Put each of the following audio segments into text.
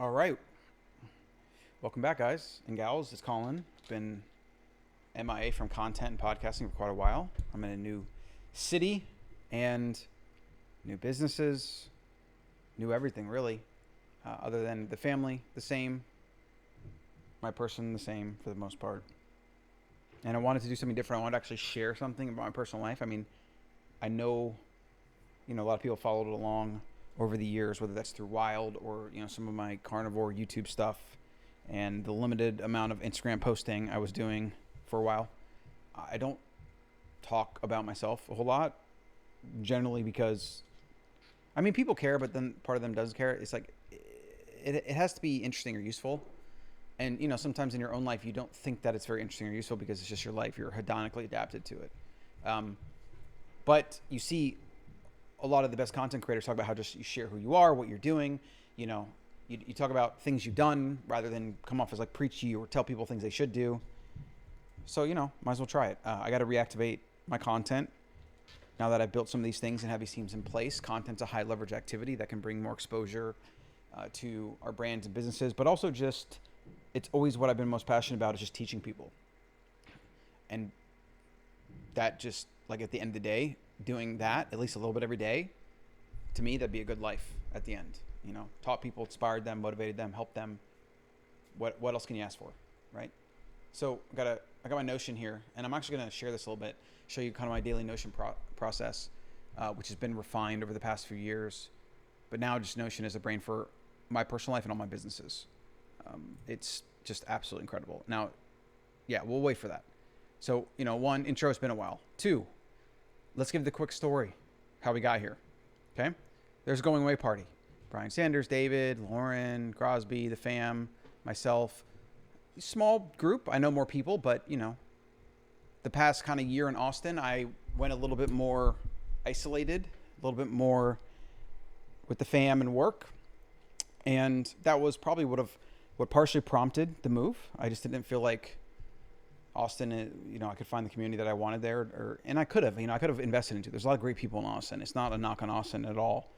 All right. Welcome back, guys and gals. It's Colin. Been MIA from content and podcasting for quite a while. I'm in a new city and new businesses, new everything, really. Other than the family, the same. My person, the same for the most part. And I wanted to do something different. I wanted to actually share something about my personal life. I mean, I know, a lot of people followed along over the years, whether that's through Wild or, some of my carnivore YouTube stuff and the limited amount of Instagram posting I was doing for a while. I don't talk about myself a whole lot, generally because, people care, but then part of them doesn't care. It's like, it has to be interesting or useful. And, sometimes in your own life, you don't think that it's very interesting or useful because it's just your life. You're hedonically adapted to it. But you see a lot of the best content creators talk about how just you share who you are, what you're doing. You talk about things you've done rather than come off as like preachy or tell people things they should do. So, might as well try it. I got to reactivate my content now that I've built some of these things and have these teams in place. Content's a high leverage activity that can bring more exposure to our brands and businesses, but also just, it's always what I've been most passionate about is just teaching people. And that just, like at the end of the day, doing that at least a little bit every day, to me, that'd be a good life at the end. Taught people, inspired them, motivated them, helped them. What else can you ask for, right? So I got my Notion here, and I'm actually going to share this a little bit, show you kind of my daily Notion process, which has been refined over the past few years. But now just Notion is a brain for my personal life and all my businesses. It's just absolutely incredible. Now, yeah, we'll wait for that. So, one, intro, it's been a while. Two, let's give the quick story, how we got here, okay? There's a going away party. Brian Sanders, David, Lauren, Crosby, the fam, myself. Small group. I know more people, but, the past kind of year in Austin, I went a little bit more isolated, a little bit more with the fam and work. And that was probably what partially prompted the move. I just didn't feel like Austin, I could find the community that I wanted there, and I could have, I could have invested into. There's a lot of great people in Austin. It's not a knock on Austin at all.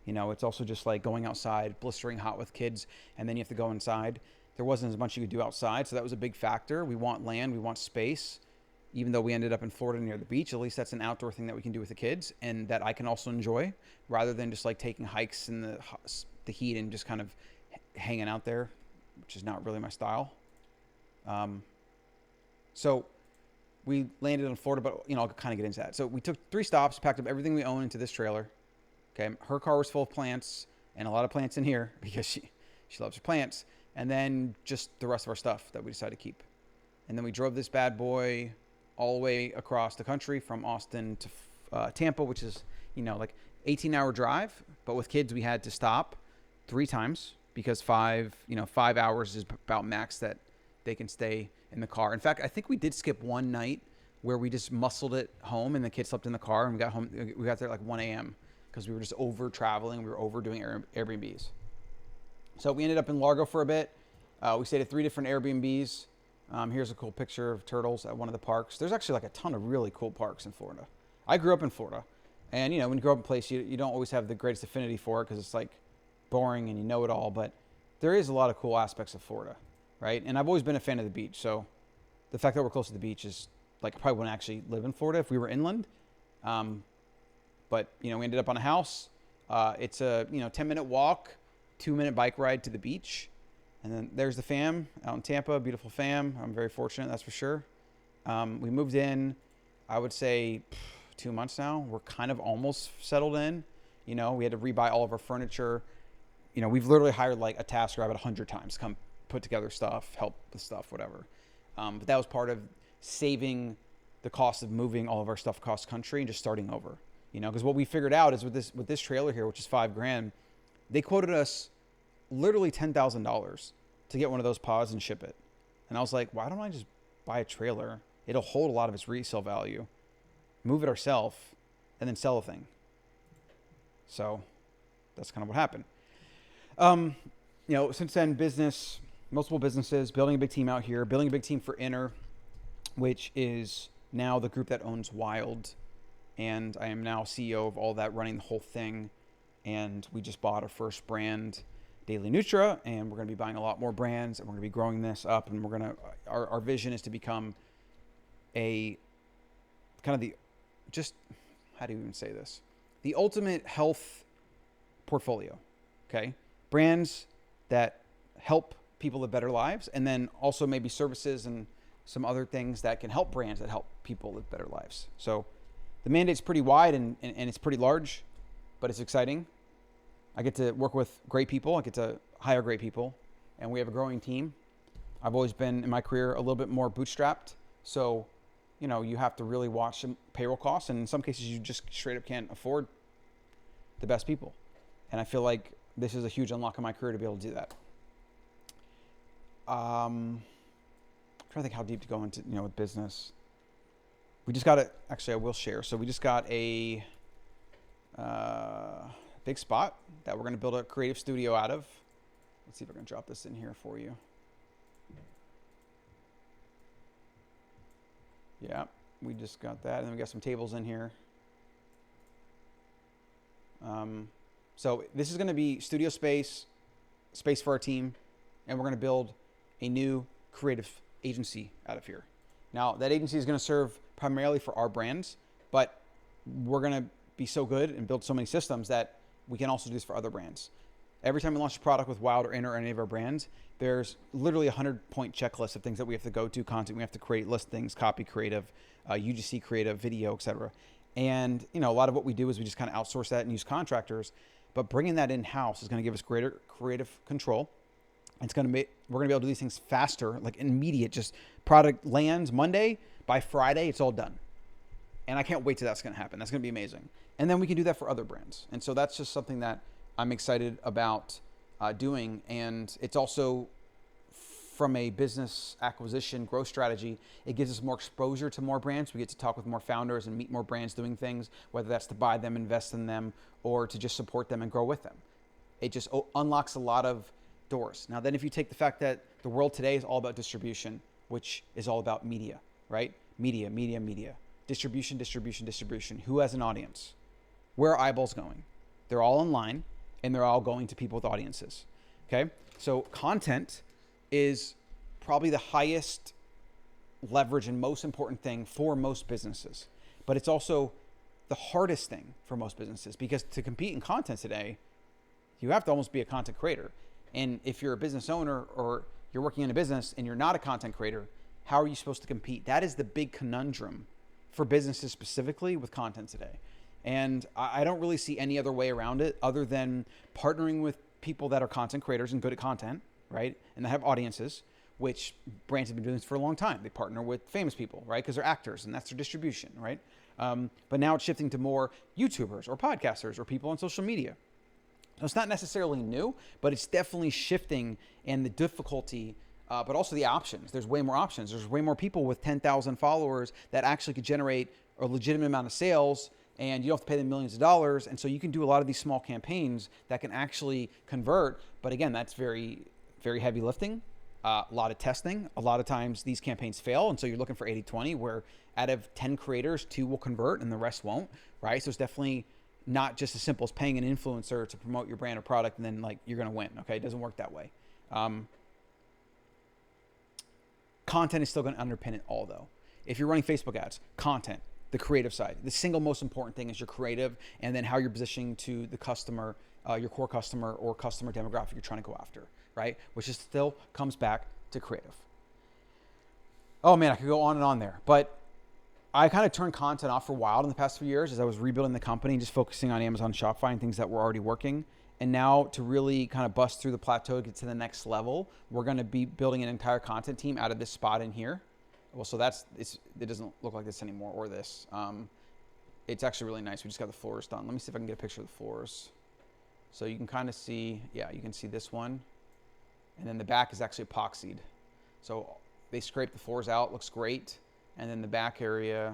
It's also just like going outside, blistering hot with kids, and then you have to go inside. There wasn't as much you could do outside, so that was a big factor. We want land, we want space. Even though we ended up in Florida near the beach, at least that's an outdoor thing that we can do with the kids and that I can also enjoy, rather than just like taking hikes in the heat and just kind of hanging out there, which is not really my style. So we landed in Florida, but I'll kind of get into that. So we took 3 stops, packed up everything we own into this trailer. Okay. Her car was full of plants and a lot of plants in here because she loves her plants. And then just the rest of our stuff that we decided to keep. And then we drove this bad boy all the way across the country from Austin to Tampa, which is, like 18-hour drive. But with kids, we had to stop 3 times because 5 hours is about max that they can stay in the car. In fact, I think we did skip one night where we just muscled it home and the kids slept in the car and we got there at like 1 a.m. because we were just over traveling. We were over doing Airbnbs. So we ended up in Largo for a bit. We stayed at 3 different Airbnbs. Here's a cool picture of turtles at one of the parks. There's actually like a ton of really cool parks in Florida. I grew up in Florida. And, when you grow up in a place, you don't always have the greatest affinity for it because it's like boring and you know it all. But there is a lot of cool aspects of Florida, right? And I've always been a fan of the beach. So the fact that we're close to the beach is like, I probably wouldn't actually live in Florida if we were inland. But, we ended up on a house. It's a, 10-minute walk, 2-minute bike ride to the beach. And then there's the fam out in Tampa, beautiful fam. I'm very fortunate, that's for sure. We moved in, I would say 2 months now. We're kind of almost settled in. We had to rebuy all of our furniture. We've literally hired like a task rabbit 100 times, come put together stuff, help with stuff, whatever. But that was part of saving the cost of moving all of our stuff across country and just starting over. Because what we figured out is with this trailer here, which is $5,000, they quoted us literally $10,000 to get one of those pods and ship it. And I was like, why don't I just buy a trailer? It'll hold a lot of its resale value, move it ourselves, and then sell a thing. So that's kind of what happened. Since then, multiple businesses, building a big team out here, building a big team for Innr, which is now the group that owns Wild. And I am now CEO of all that, running the whole thing. And we just bought our first brand. Daily Nutra, and we're going to be buying a lot more brands, and we're going to be growing this up, and our vision is to become a kind of the, just, how do you even say this? The ultimate health portfolio, okay? Brands that help people live better lives, and then also maybe services and some other things that can help brands that help people live better lives. So the mandate's pretty wide and it's pretty large, but it's exciting. I get to work with great people. I get to hire great people, and we have a growing team. I've always been in my career a little bit more bootstrapped. So, you know, you have to really watch payroll costs, and in some cases you just straight up can't afford the best people. And I feel like this is a huge unlock in my career to be able to do that. I'm trying to think how deep to go into, you know, with business. We just got actually I will share. So we just got a big spot that we're going to build a creative studio out of. Let's see if I can drop this in here for you. Yeah, we just got that. And then we got some tables in here. So this is going to be studio space for our team, and we're going to build a new creative agency out of here. Now, that agency is going to serve primarily for our brands, but we're going to be so good and build so many systems that we can also do this for other brands. Every time we launch a product with Wild or Innr or any of our brands, there's literally a 100-point checklist of things that we have to go to, content we have to create, listings, copy creative, UGC creative, video, etc. And, you know, a lot of what we do is we just kind of outsource that and use contractors, but bringing that in-house is going to give us greater creative control. It's going to make, we're going to be able to do these things faster, like immediate, just product lands Monday, by Friday, it's all done. And I can't wait till that's going to happen. That's going to be amazing. And then we can do that for other brands. And so that's just something that I'm excited about doing. And it's also, from a business acquisition growth strategy, it gives us more exposure to more brands. We get to talk with more founders and meet more brands doing things, whether that's to buy them, invest in them, or to just support them and grow with them. It just unlocks a lot of doors. Now, then if you take the fact that the world today is all about distribution, which is all about media, right? Media. Distribution. Who has an audience? Where are eyeballs going? They're all online, and they're all going to people with audiences, okay? So content is probably the highest leverage and most important thing for most businesses. But it's also the hardest thing for most businesses, because to compete in content today, you have to almost be a content creator. And if you're a business owner or you're working in a business and you're not a content creator, how are you supposed to compete? That is the big conundrum for businesses specifically with content today. And I don't really see any other way around it other than partnering with people that are content creators and good at content, right? And that have audiences, which brands have been doing this for a long time. They partner with famous people, right? Because they're actors and that's their distribution, right? But now it's shifting to more YouTubers or podcasters or people on social media. So it's not necessarily new, but it's definitely shifting, and the difficulty, but also the options. There's way more options. There's way more people with 10,000 followers that actually could generate a legitimate amount of sales, and you don't have to pay them millions of dollars. And so you can do a lot of these small campaigns that can actually convert. But again, that's very, very heavy lifting, a lot of testing. A lot of times these campaigns fail. And so you're looking for 80-20, where out of 10 creators, 2 will convert and the rest won't, right? So it's definitely not just as simple as paying an influencer to promote your brand or product and then like you're going to win. Okay. It doesn't work that way. Content is still going to underpin it all though. If you're running Facebook ads, content, the creative side, the single most important thing is your creative, and then how you're positioning to the customer, your core customer or customer demographic you're trying to go after, right? Which is still comes back to creative. Oh man, I could go on and on there, but I kind of turned content off for a while in the past few years as I was rebuilding the company and just focusing on Amazon, Shopify, and things that were already working. And now to really kind of bust through the plateau to get to the next level, we're going to be building an entire content team out of this spot in here. Well, so it doesn't look like this anymore, or this. It's actually really nice. We just got the floors done. Let me see if I can get a picture of the floors. So you can kind of see, yeah, you can see this one. And then the back is actually epoxied. So they scraped the floors out, looks great. And then the back area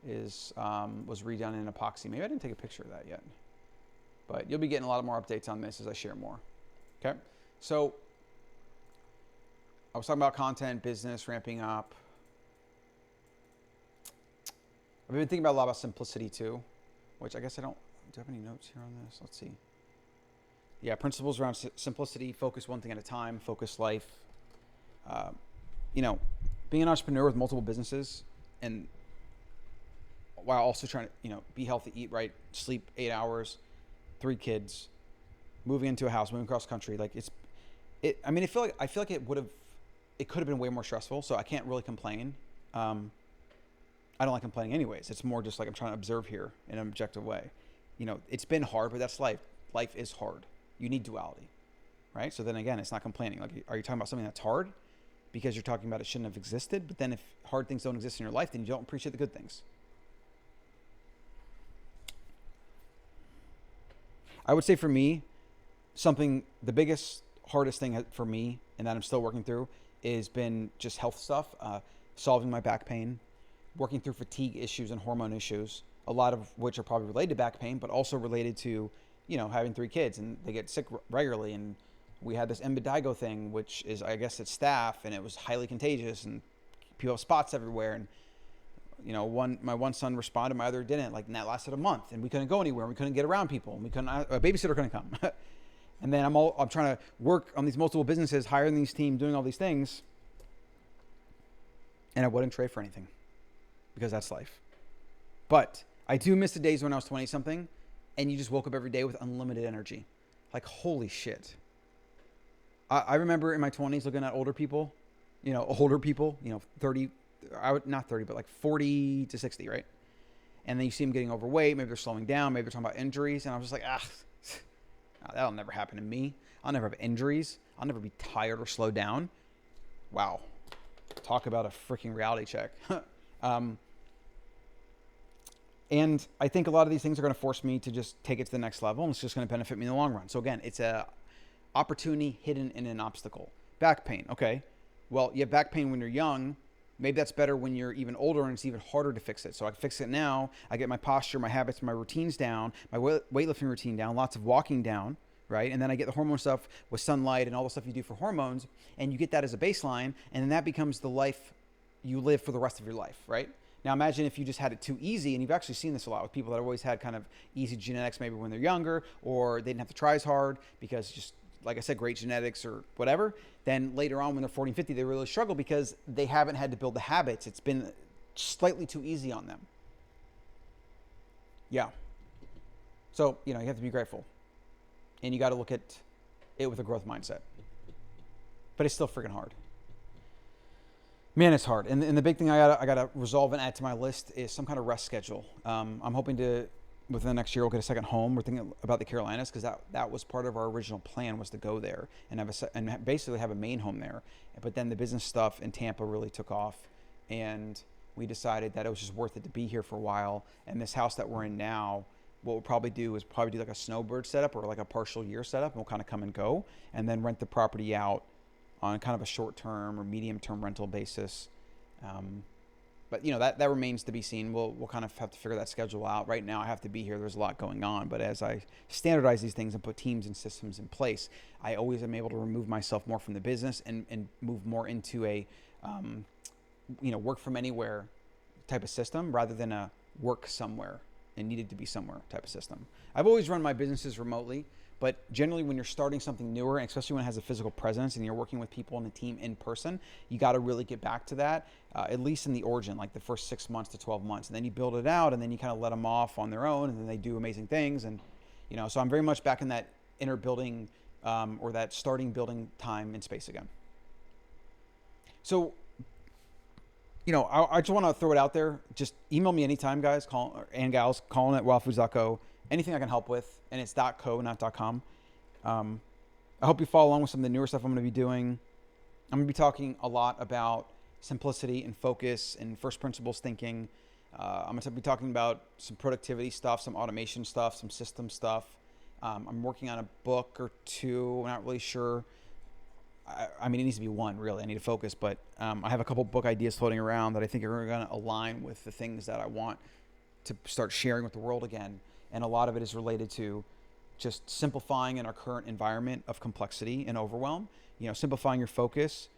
was redone in epoxy. Maybe I didn't take a picture of that yet. But you'll be getting a lot more updates on this as I share more. Okay? So I was talking about content, business, ramping up. I've been thinking about a lot about simplicity too, which I guess I don't. Do I have any notes here on this? Let's see. Yeah, principles around simplicity, focus one thing at a time, focus life. Uh, you know, being an entrepreneur with multiple businesses and while also trying to, be healthy, eat right, sleep 8 hours, 3 kids, moving into a house, moving across country, like I mean, I feel like it could have been way more stressful. So I can't really complain. I don't like complaining anyways. It's more just like I'm trying to observe here in an objective way. It's been hard, but that's life. Life is hard. You need duality, right? So then again, it's not complaining. Like, are you talking about something that's hard because you're talking about it shouldn't have existed? But then if hard things don't exist in your life, then you don't appreciate the good things. I would say for me, the biggest, hardest thing for me, and that I'm still working through, has been just health stuff, solving my back pain, working through fatigue issues and hormone issues, a lot of which are probably related to back pain, but also related to, having 3 kids and they get sick regularly. And we had this impetigo thing, which is, I guess it's staph, and it was highly contagious and people have spots everywhere. And, my one son responded, my other didn't, and that lasted a month and we couldn't go anywhere. And we couldn't get around people and a babysitter couldn't come. And then I'm trying to work on these multiple businesses, hiring these teams, doing all these things. And I wouldn't trade for anything because that's life. But I do miss the days when I was 20 something and you just woke up every day with unlimited energy. Like, holy shit. I remember in my 20s looking at older people, 30, not 30, but like 40 to 60, right? And then you see them getting overweight. Maybe they're slowing down. Maybe they're talking about injuries. And I was just like, that'll never happen to me. I'll never have injuries. I'll never be tired or slow down. Wow. Talk about a freaking reality check. And I think a lot of these things are going to force me to just take it to the next level. And it's just going to benefit me in the long run. So again, it's a opportunity hidden in an obstacle. Back pain. Okay. Well, you have back pain when you're young. Maybe that's better when you're even older and it's even harder to fix it. So I can fix it now. I get my posture, my habits, my routines down, my weightlifting routine down, lots of walking down, right? And then I get the hormone stuff with sunlight and all the stuff you do for hormones. And you get that as a baseline. And then that becomes the life you live for the rest of your life, right? Now imagine if you just had it too easy, and you've actually seen this a lot with people that have always had kind of easy genetics, maybe when they're younger, or they didn't have to try as hard because just, like I said, great genetics or whatever. Then later on when they're 40 and 50, they really struggle because they haven't had to build the habits. It's been slightly too easy on them. Yeah. So, you have to be grateful. And you got to look at it with a growth mindset. But it's still freaking hard. Man, it's hard. And the big thing I gotta resolve and add to my list is some kind of rest schedule. I'm hoping to, within the next year, we'll get a second home. We're thinking about the Carolinas because that was part of our original plan, was to go there and basically have a main home there. But then the business stuff in Tampa really took off, and we decided that it was just worth it to be here for a while. And this house that we're in now, what we'll probably do is like a snowbird setup or like a partial year setup, and we'll kind of come and go, and then rent the property out on kind of a short-term or medium-term rental basis. But that remains to be seen. We'll kind of have to figure that schedule out. Right now I have to be here. There's a lot going on, but as I standardize these things and put teams and systems in place, I always am able to remove myself more from the business and move more into a, work from anywhere type of system rather than a work somewhere and needed to be somewhere type of system. I've always run my businesses remotely. But generally when you're starting something newer, and especially when it has a physical presence and you're working with people in the team in person, you got to really get back to that, at least in the origin, like the first 6 months to 12 months. And then you build it out, and then you kind of let them off on their own, and then they do amazing things. And, so I'm very much back in that inner building or that starting building time and space again. So, I just want to throw it out there. Just email me anytime, guys, and gals, Colin at wildfoods.co. Anything I can help with, and it's .co, not .com. I hope you follow along with some of the newer stuff I'm going to be doing. I'm going to be talking a lot about simplicity and focus and first principles thinking. I'm going to be talking about some productivity stuff, some automation stuff, some system stuff. I'm working on a book or two. I'm not really sure. I mean, it needs to be one, really. I need to focus, but I have a couple book ideas floating around that I think are going to align with the things that I want to start sharing with the world again. And a lot of it is related to just simplifying in our current environment of complexity and overwhelm, simplifying your focus,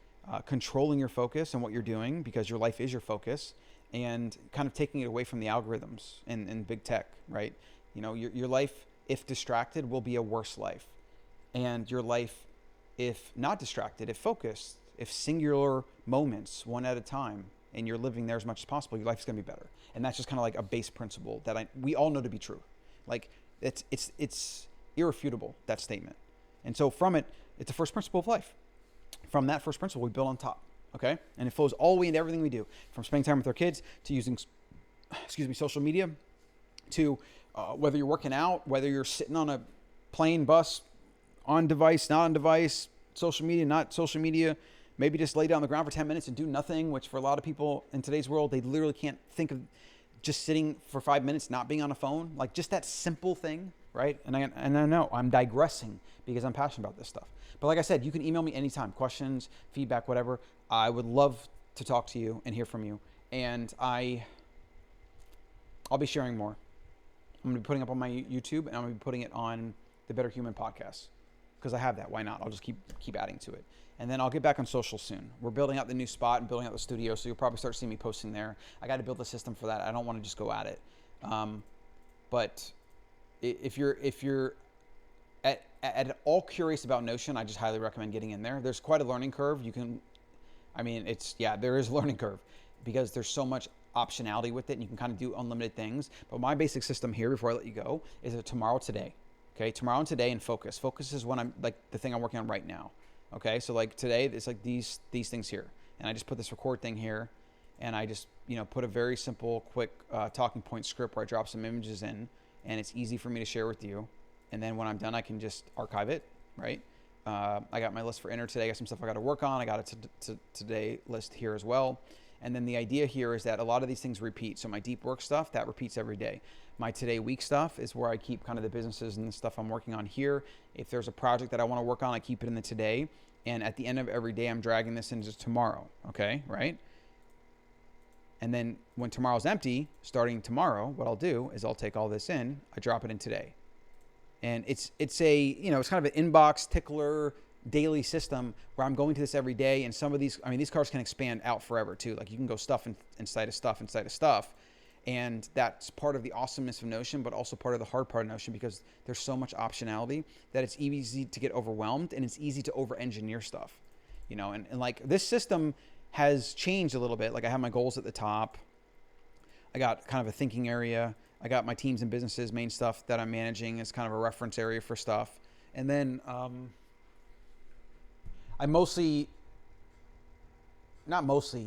controlling your focus and what you're doing, because your life is your focus, and kind of taking it away from the algorithms and big tech, right? Your life, if distracted, will be a worse life. and your life, if not distracted, if focused, if singular moments, one at a time, and you're living there as much as possible, your life's gonna be better. And that's just kind of like a base principle that we all know to be true. Like it's irrefutable, that statement. And so from it, it's the first principle of life. From that first principle, we build on top. Okay, and it flows all the way into everything we do, from spending time with our kids to using, social media, to whether you're working out, whether you're sitting on a plane, bus, on device, not on device, social media, not social media, maybe just lay down on the ground for 10 minutes and do nothing, which for a lot of people in today's world, they literally can't think of just sitting for 5 minutes, not being on a phone, like just that simple thing, right? And I know I'm digressing because I'm passionate about this stuff. But like I said, you can email me anytime, questions, feedback, whatever. I would love to talk to you and hear from you. And I'll be sharing more. I'm going to be putting up on my YouTube, and I'm going to be putting it on the Better Human podcast because I have that. Why not? I'll just keep adding to it. And then I'll get back on social soon. We're building out the new spot and building out the studio, so you'll probably start seeing me posting there. I got to build a system for that. I don't want to just go at it. But if you're at all curious about Notion, I just highly recommend getting in there. There's quite a learning curve. There is a learning curve because there's so much optionality with it, and you can kind of do unlimited things. But my basic system here, before I let you go, is a tomorrow, today. Okay, tomorrow and today, and focus. Focus is when I'm like the thing I'm working on right now. Okay, so like today, it's like these things here, and I just put this record thing here, and I just put a very simple, quick talking point script where I drop some images in, and it's easy for me to share with you. And then when I'm done, I can just archive it, right? I got my list for Innr today. I got some stuff I got to work on. I got a today list here as well. And then the idea here is that a lot of these things repeat. So my deep work stuff, that repeats every day. My today week stuff is where I keep kind of the businesses and the stuff I'm working on here. If there's a project that I want to work on, I keep it in the today. And at the end of every day, I'm dragging this into tomorrow, okay, right? And then when tomorrow's empty, starting tomorrow, what I'll do is I'll take all this in, I drop it in today. And it's kind of an inbox tickler daily system where I'm going to this every day. And some of these cards can expand out forever too. Like you can go stuff inside of stuff. And that's part of the awesomeness of Notion, but also part of the hard part of Notion because there's so much optionality that it's easy to get overwhelmed and it's easy to over-engineer stuff, and like this system has changed a little bit. Like I have my goals at the top. I got kind of a thinking area. I got my teams and businesses, main stuff that I'm managing as kind of a reference area for stuff. And then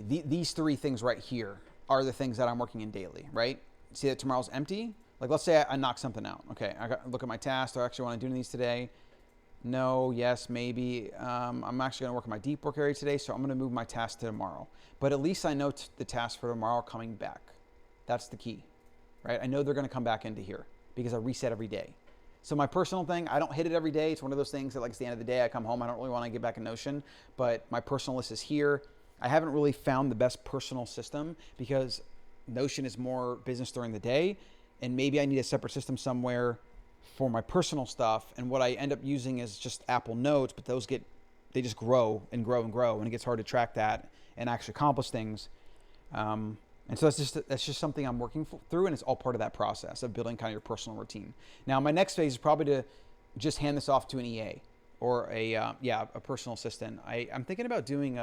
these three things right here are the things that I'm working in daily, right? See that tomorrow's empty? Like let's say I knock something out. Okay, look at my tasks. Do I actually want to do these today? No, yes, maybe. I'm actually going to work on my deep work area today, so I'm going to move my task to tomorrow. But at least I know the tasks for tomorrow are coming back. That's the key. Right? I know they're going to come back into here because I reset every day. So my personal thing, I don't hit it every day. It's one of those things that like it's the end of the day, I come home, I don't really want to get back in Notion, but my personal list is here. I haven't really found the best personal system because Notion is more business during the day, and maybe I need a separate system somewhere for my personal stuff. And what I end up using is just Apple Notes, but they just grow and grow and grow, and it gets hard to track that and actually accomplish things. And so that's just something I'm working through, and it's all part of that process of building kind of your personal routine. Now, my next phase is probably to just hand this off to an EA or a personal assistant. I'm thinking about doing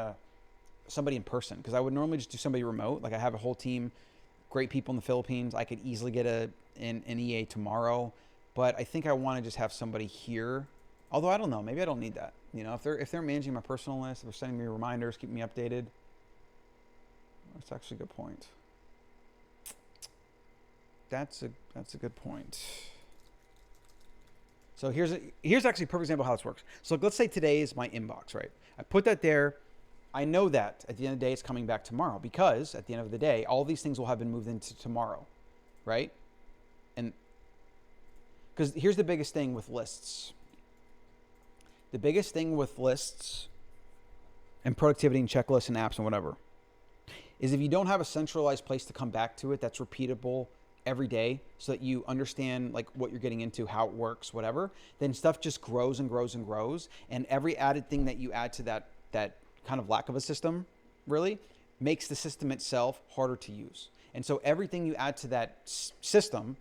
somebody in person because I would normally just do somebody remote. Like I have a whole team, great people in the Philippines. I could easily get an EA tomorrow, but I think I want to just have somebody here. Although I don't know, maybe I don't need that. If they're managing my personal list, if they're sending me reminders, keeping me updated. That's actually a good point. That's a good point. So here's actually a perfect example of how this works. So let's say today is my inbox, right? I put that there. I know that at the end of the day, it's coming back tomorrow because at the end of the day, all these things will have been moved into tomorrow, right? And because here's the biggest thing with lists. The biggest thing with lists and productivity and checklists and apps and whatever is if you don't have a centralized place to come back to it that's repeatable every day so that you understand like what you're getting into, how it works, whatever, then stuff just grows and grows and grows. And every added thing that you add to that kind of lack of a system really makes the system itself harder to use. And so everything you add to that system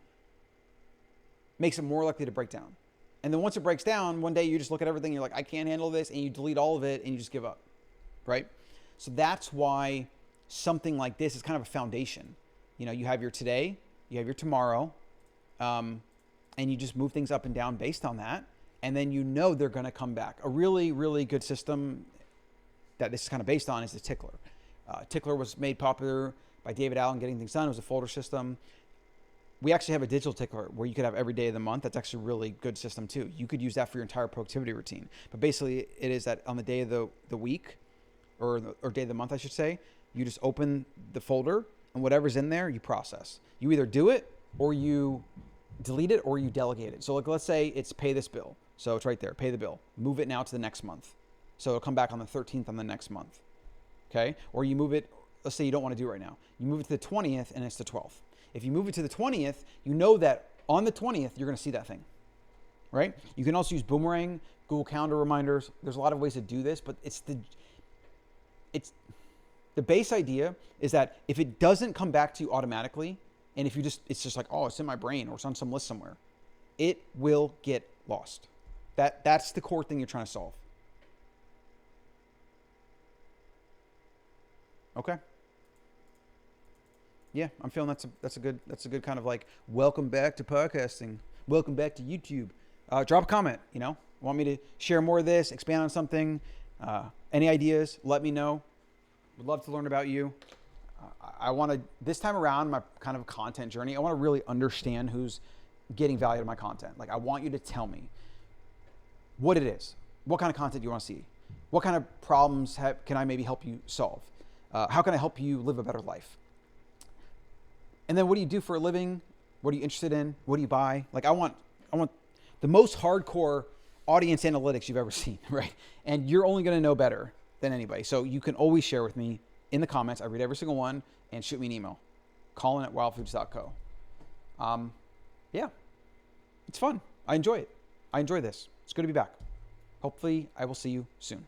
makes it more likely to break down. And then once it breaks down, one day you just look at everything, you're like, I can't handle this, and you delete all of it and you just give up, right? So that's why something like this is kind of a foundation. You know, you have your today, you have your tomorrow, and you just move things up and down based on that. And then you know they're going to come back. A really, really good system that this is kind of based on is the Tickler. Tickler was made popular by David Allen getting things done. It was a folder system. We actually have a digital tickler where you could have every day of the month. That's actually a really good system too. You could use that for your entire productivity routine. But basically it is that on the day of the week or day of the month, I should say, you just open the folder and whatever's in there, you process. You either do it or you delete it or you delegate it. So like, let's say it's pay this bill. So it's right there, pay the bill. Move it now to the next month. So it'll come back on the 13th on the next month. Okay. Or you move it, let's say you don't want to do it right now. You move it to the 20th and it's the 12th. If you move it to the 20th, you know that on the 20th, you're going to see that thing, right? You can also use Boomerang, Google Calendar reminders. There's a lot of ways to do this, but it's the base idea is that if it doesn't come back to you automatically, and if it's just like, oh, it's in my brain or it's on some list somewhere, it will get lost. That's the core thing you're trying to solve. Okay. Yeah, I'm feeling that's a good kind of like, welcome back to podcasting. Welcome back to YouTube. Drop a comment, you know, want me to share more of this, expand on something, any ideas, let me know. Would love to learn about you. I want to, this time around, my kind of content journey, I want to really understand who's getting value out of my content. Like, I want you to tell me what it is, what kind of content you want to see, what kind of problems can I maybe help you solve? How can I help you live a better life? And then what do you do for a living? What are you interested in? What do you buy? Like, I want the most hardcore audience analytics you've ever seen, right? And you're only going to know better than anybody. So you can always share with me in the comments. I read every single one, and shoot me an email. Colin@wildfoods.co. Yeah, it's fun. I enjoy it. I enjoy this. It's good to be back. Hopefully I will see you soon.